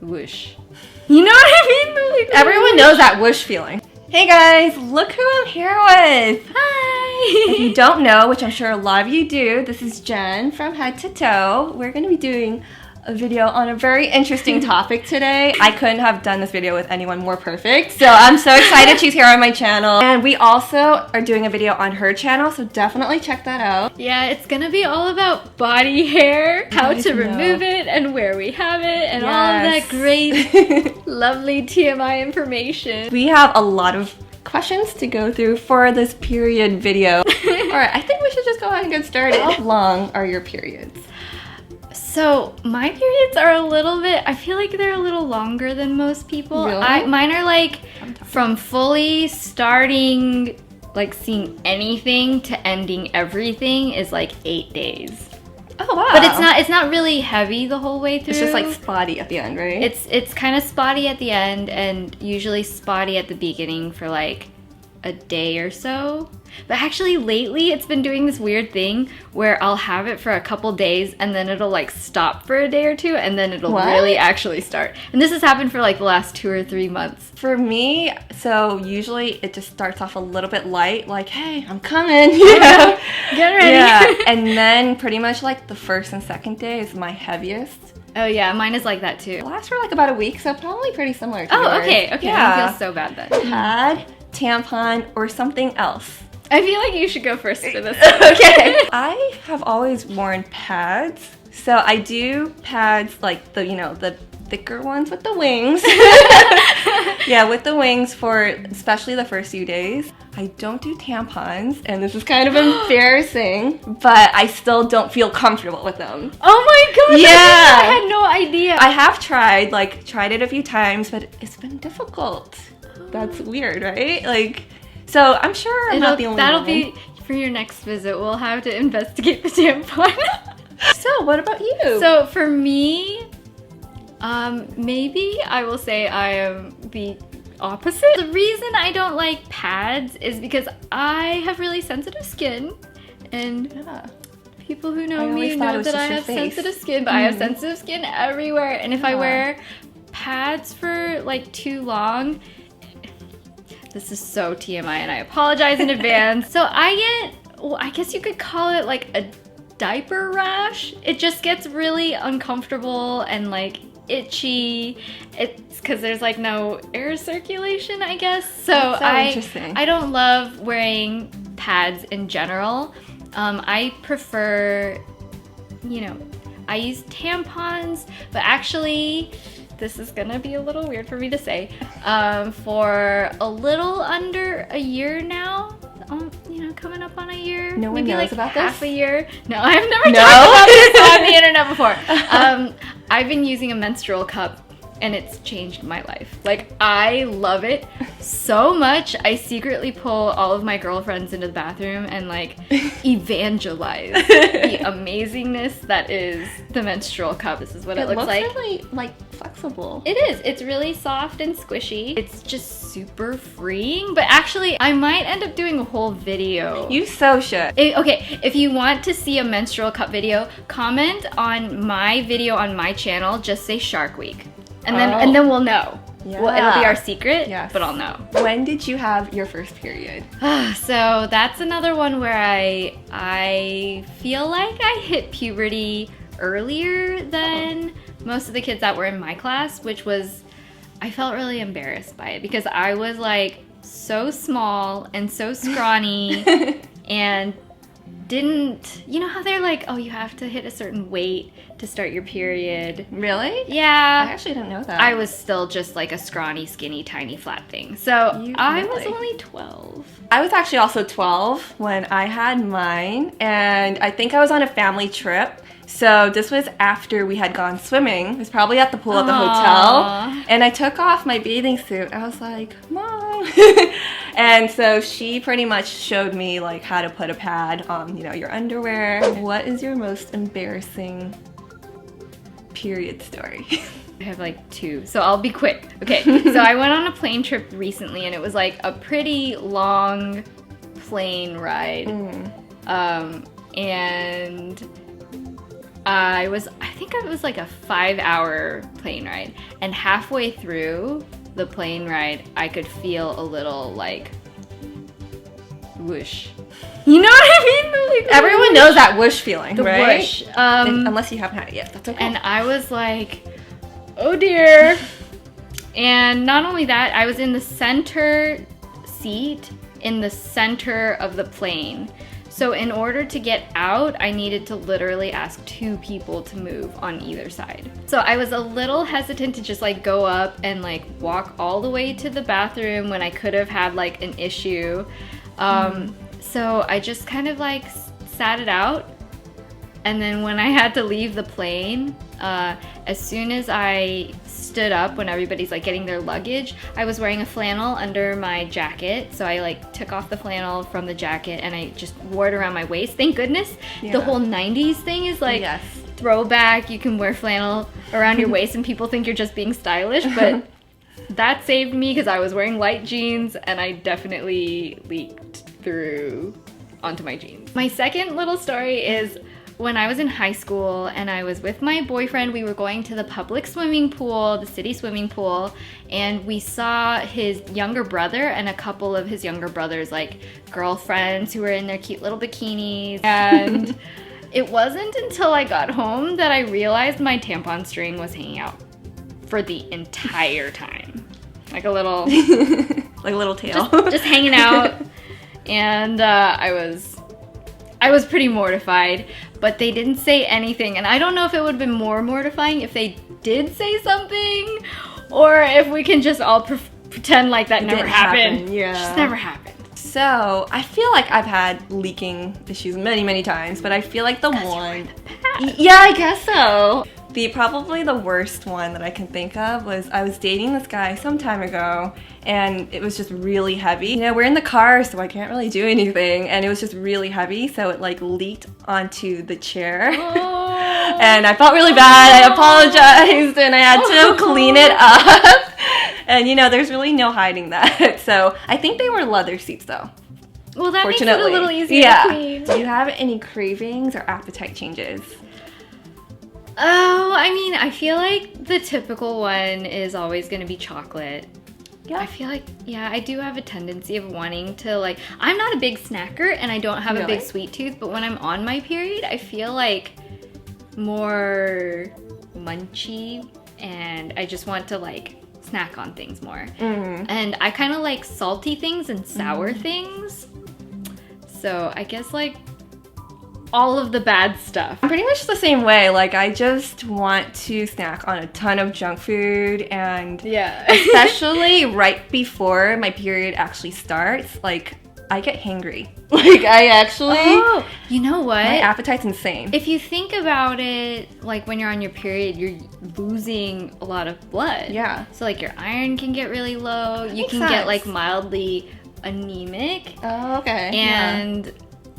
whoosh. You know what I mean? Like, everyone knows that whoosh feeling. Hey guys, look who I'm here with. Hi! If you don't know, which I'm sure a lot of you do, this is Jen from Head to Toe. We're going to be doing a video on a very interesting topic today. I couldn't have done this video with anyone more perfect, so I'm so excited she's here on my channel. And we also are doing a video on her channel, so definitely check that out. Yeah, it's gonna be all about body hair, how to remove it, and where we have it, and all of that great, lovely TMI information. We have a lot of questions to go through for this period video. Alright, I think we should just go ahead and get started. How long are your periods? So my periods are a little bit, I feel like they're a little longer than most people. Really? Mine are like from fully starting, like seeing anything to ending everything is like 8 days. Oh wow. But it's not really heavy the whole way through. It's just like spotty at the end, right? It's kind of spotty at the end and usually spotty at the beginning for like a day or so. But actually lately it's been doing this weird thing where I'll have it for a couple days and then it'll like stop for a day or two and then it'll really actually start. And this has happened for like the last 2 or 3 months. For me, so usually it just starts off a little bit light, like, hey, I'm coming, you know? Get ready. Yeah, and then pretty much like the first and second day is my heaviest. Oh yeah, mine is like that too. It lasts for like about a week, so probably pretty similar to yours. Okay, Yeah. I don't feel so bad then. Pad, tampon, or something else? I feel like you should go first for this. Okay. I have always worn pads. So I do pads like the, you know, the thicker ones with the wings. Yeah, with the wings for especially the first few days. I don't do tampons, and this is kind of embarrassing, but I still don't feel comfortable with them. Oh my gosh! Yeah. I had no idea. I have tried it a few times, but it's been difficult. That's weird, right? Like, so I'm sure I'm not the only one. That'll be for your next visit. We'll have to investigate the tampon. So what about you? So for me, maybe I will say I am the opposite. The reason I don't like pads is because I have really sensitive skin, and people who know me know that I have sensitive skin, but I have sensitive skin everywhere, and if I wear pads for like too long, this is so TMI and I apologize in advance. So I get, well, I guess you could call it like a diaper rash. It just gets really uncomfortable and like itchy. It's because there's like no air circulation, I guess. So interesting. I don't love wearing pads in general. I prefer, you know, I use tampons, but actually, this is gonna be a little weird for me to say, for a little under a year now, you know, coming up on a year. No one maybe knows like about half this? a year. No, I've never talked about this on the internet before. I've been using a menstrual cup and it's changed my life. Like, I love it so much. I secretly pull all of my girlfriends into the bathroom and like evangelize the amazingness that is the menstrual cup. This is what it looks like. It looks really like flexible. It is. It's really soft and squishy. It's just super freeing. But actually, I might end up doing a whole video. You so should. Okay, if you want to see a menstrual cup video, comment on my video on my channel. Just say Shark Week. And then we'll know. Yeah. Well, it'll be our secret, Yes. but I'll know. When did you have your first period? So that's another one where I feel like I hit puberty earlier than most of the kids that were in my class, which was, I felt really embarrassed by it because I was like so small and so scrawny and didn't, you know how they're like, oh, you have to hit a certain weight to start your period. Really? Yeah. I actually didn't know that. I was still just like a scrawny, skinny, tiny, flat thing. So I was only 12. I was actually also 12 when I had mine, and I think I was on a family trip. So this was after we had gone swimming. It was probably at the pool at the hotel. And I took off my bathing suit. I was like, Mom. And so she pretty much showed me like how to put a pad on, you know, your underwear. What is your most embarrassing period story? I have like 2, so I'll be quick. Okay, so I went on a plane trip recently and it was like a pretty long plane ride. And I think it was like a 5-hour plane ride. And halfway through the plane ride, I could feel a little like whoosh. You know what I mean? Like, everyone whoosh. knows that whoosh feeling, The right? whoosh. Unless you haven't had it yet, that's okay. And I was like, oh dear. And not only that, I was in the center seat in the center of the plane. So in order to get out, I needed to literally ask 2 people to move on either side. So I was a little hesitant to just like go up and like walk all the way to the bathroom when I could have had like an issue. So I just kind of like sat it out. And then when I had to leave the plane, as soon as I stood up when everybody's like getting their luggage, I was wearing a flannel under my jacket. So I like took off the flannel from the jacket and I just wore it around my waist. Thank goodness. The whole 90s thing is like throwback. You can wear flannel around your waist and people think you're just being stylish, but that saved me because I was wearing light jeans and I definitely leaked through onto my jeans. My second little story is when I was in high school and I was with my boyfriend. We were going to the public swimming pool, the city swimming pool, and we saw his younger brother and a couple of his younger brother's like girlfriends who were in their cute little bikinis. And it wasn't until I got home that I realized my tampon string was hanging out for the entire time. Like a little like a little tail. Just hanging out. And I was pretty mortified, but they didn't say anything. And I don't know if it would have been more mortifying if they did say something, or if we can just all pretend like that never happened. Yeah. Just never happened. So I feel like I've had leaking issues many times, but I feel like the one. Yeah, I guess so. Probably the worst one that I can think of was I was dating this guy some time ago, and it was just really heavy. You know, we're in the car, so I can't really do anything, and it was just really heavy, so it like leaked onto the chair. Oh. And I felt really bad. I apologized, and I had to clean it up. And you know, there's really no hiding that. So I think they were leather seats though. Well, that makes it a little easier to clean. Do you have any cravings or appetite changes? Oh, I mean, I feel like the typical one is always going to be chocolate. Yeah. I feel like, yeah, I do have a tendency of wanting to, like, I'm not a big snacker and I don't have a big sweet tooth, but when I'm on my period, I feel like more munchy and I just want to, like, snack on things more. Mm-hmm. And I kind of like salty things and sour things. So I guess, like, all of the bad stuff. I'm pretty much the same way. Like, I just want to snack on a ton of junk food, and especially right before my period actually starts, like, I get hangry. Like, I actually... Oh, you know what? My appetite's insane. If you think about it, like, when you're on your period, you're losing a lot of blood. Yeah. So, like, your iron can get really low. You can get, like, mildly anemic. Oh, okay. And...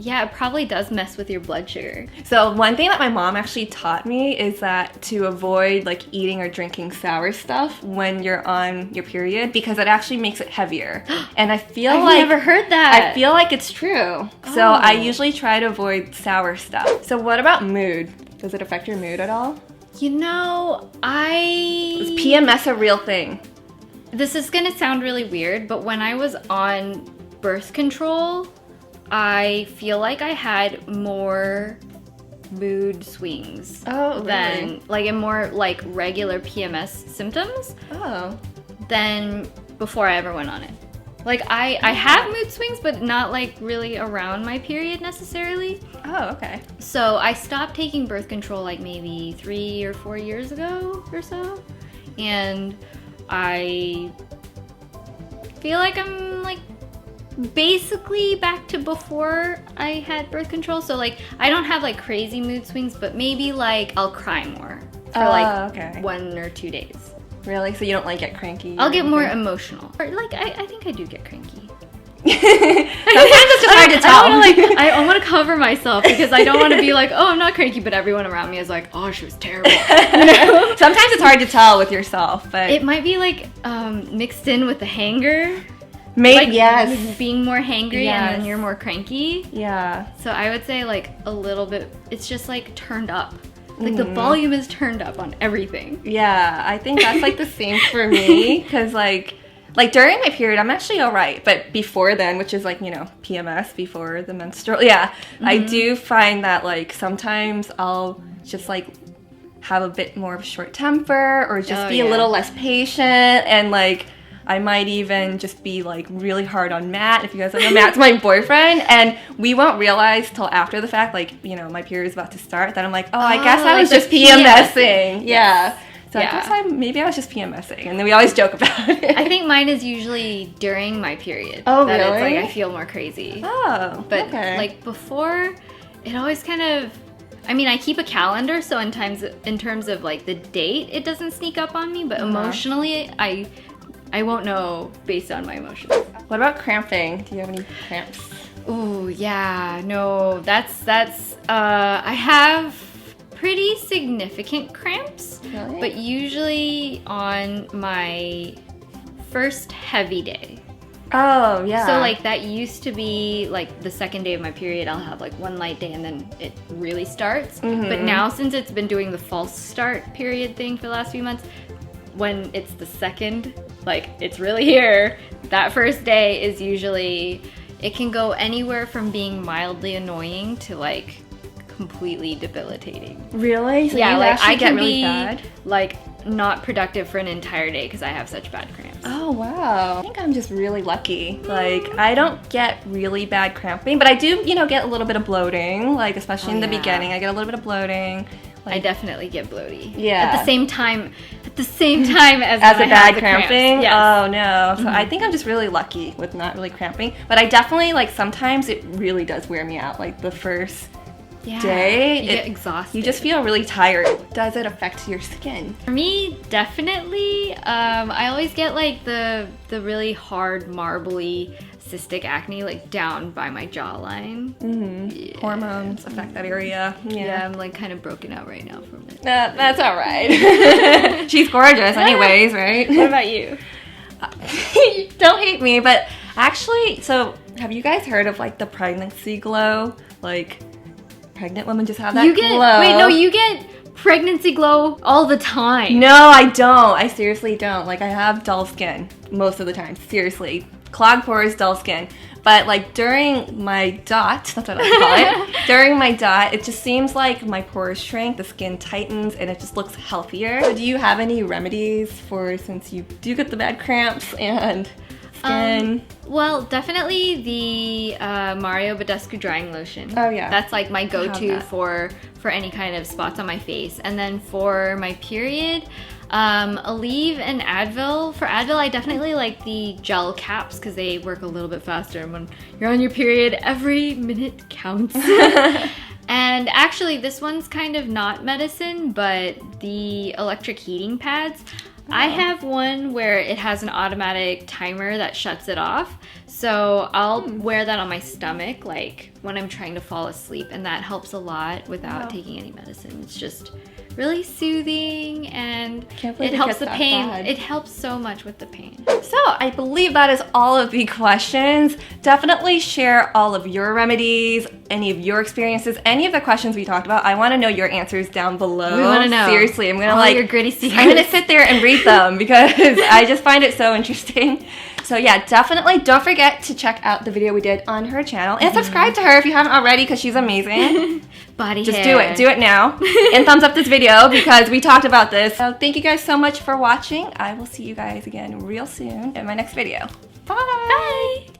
yeah, it probably does mess with your blood sugar. So one thing that my mom actually taught me is that to avoid like eating or drinking sour stuff when you're on your period, because it actually makes it heavier. And I feel I've never heard that. I feel like it's true. So I usually try to avoid sour stuff. So what about mood? Does it affect your mood at all? You know, Is PMS a real thing? This is gonna sound really weird, but when I was on birth control, I feel like I had more mood swings than, like, and more, like, regular PMS symptoms than before I ever went on it. Like, I have mood swings, but not, like, really around my period necessarily. Oh, okay. So I stopped taking birth control, like, maybe 3 or 4 years ago or so. And I feel like I'm, like, basically back to before I had birth control. So, like, I don't have, like, crazy mood swings, but maybe, like, I'll cry more for 1 or 2 days. Really? So you don't, like, get cranky? I'll get more emotional. Or, like, I think I do get cranky. Sometimes it's just hard to tell. I want to cover myself because I don't want to be like, oh, I'm not cranky, but everyone around me is like, oh, she was terrible. You know? Sometimes it's hard to tell with yourself, but it might be, like, mixed in with the hanger. Maybe, like, yes. Being more hangry and then you're more cranky. Yeah. So I would say, like, a little bit, it's just, like, turned up. Like the volume is turned up on everything. Yeah, I think that's like the same for me, because like during my period, I'm actually all right. But before then, which is like, you know, PMS, before the menstrual, I do find that like sometimes I'll just like have a bit more of a short temper or just be a little less patient, and like I might even just be like really hard on Matt. If you guys don't know, Matt's my boyfriend, and we won't realize till after the fact, like, you know, my period is about to start, that I'm like, oh, I guess I was just PMSing. Yeah. So I guess maybe I was just PMSing, and then we always joke about it. I think mine is usually during my period. Oh, that really? It's like I feel more crazy. Oh, but like before, it always kind of. I mean, I keep a calendar, so in terms of like the date, it doesn't sneak up on me. But emotionally, I won't know based on my emotions. What about cramping? Do you have any cramps? Ooh, yeah, no, that's I have pretty significant cramps, really? But usually on my first heavy day. Oh, yeah. So like that used to be like the second day of my period, I'll have like one light day and then it really starts. But now, since it's been doing the false start period thing for the last few months, when it's the second, like it's really here, that first day is usually, it can go anywhere from being mildly annoying to like completely debilitating. Really? So yeah, you like I get can really be bad? Like not productive for an entire day because I have such bad cramps. Oh, wow. I think I'm just really lucky. Like, I don't get really bad cramping, but I do, you know, get a little bit of bloating, like especially in the beginning. I get a little bit of bloating. Like, I definitely get bloaty. Yeah. At the same time as a bad the cramping? Yes. Oh, no. So I think I'm just really lucky with not really cramping. But I definitely, like, sometimes it really does wear me out. Like, the first day, you get exhausted. You just feel really tired. Does it affect your skin? For me, definitely. I always get like the really hard, marbly, cystic acne like down by my jawline. Yeah. Hormones affect that area. Yeah, I'm like kind of broken out right now from it. That's all right. She's gorgeous anyways, right? What about you? Don't hate me, but actually, so have you guys heard of like the pregnancy glow? Like, pregnant women just have that glow. Wait, no, you get pregnancy glow all the time. No, I don't. I seriously don't. Like, I have dull skin most of the time. Seriously. Clogged pores, dull skin. But like during my dot, that's what I like to call it, during my dot, it just seems like my pores shrink, the skin tightens, and it just looks healthier. So do you have any remedies for, since you do get the bad cramps and skin? Well, definitely the Mario Badescu drying lotion. Oh yeah. That's like my go-to for any kind of spots on my face. And then for my period, Aleve and Advil. For Advil, I definitely like the gel caps because they work a little bit faster. And when you're on your period, every minute counts. And actually, this one's kind of not medicine, but the electric heating pads. I have one where it has an automatic timer that shuts it off. So I'll wear that on my stomach, like when I'm trying to fall asleep, and that helps a lot without taking any medicine. It's just really soothing, and it helps the pain. It helps so much with the pain. So I believe that is all of the questions. Definitely share all of your remedies, any of your experiences, any of the questions we talked about. I want to know your answers down below. We want to know. Seriously, I'm gonna all your gritty secrets. I'm gonna sit there and read them because I just find it so interesting. So yeah, definitely don't forget to check out the video we did on her channel and subscribe to her if you haven't already because she's amazing. Body Just hair. do it now. And thumbs up this video because we talked about this. So thank you guys so much for watching. I will see you guys again real soon in my next video. Bye! Bye!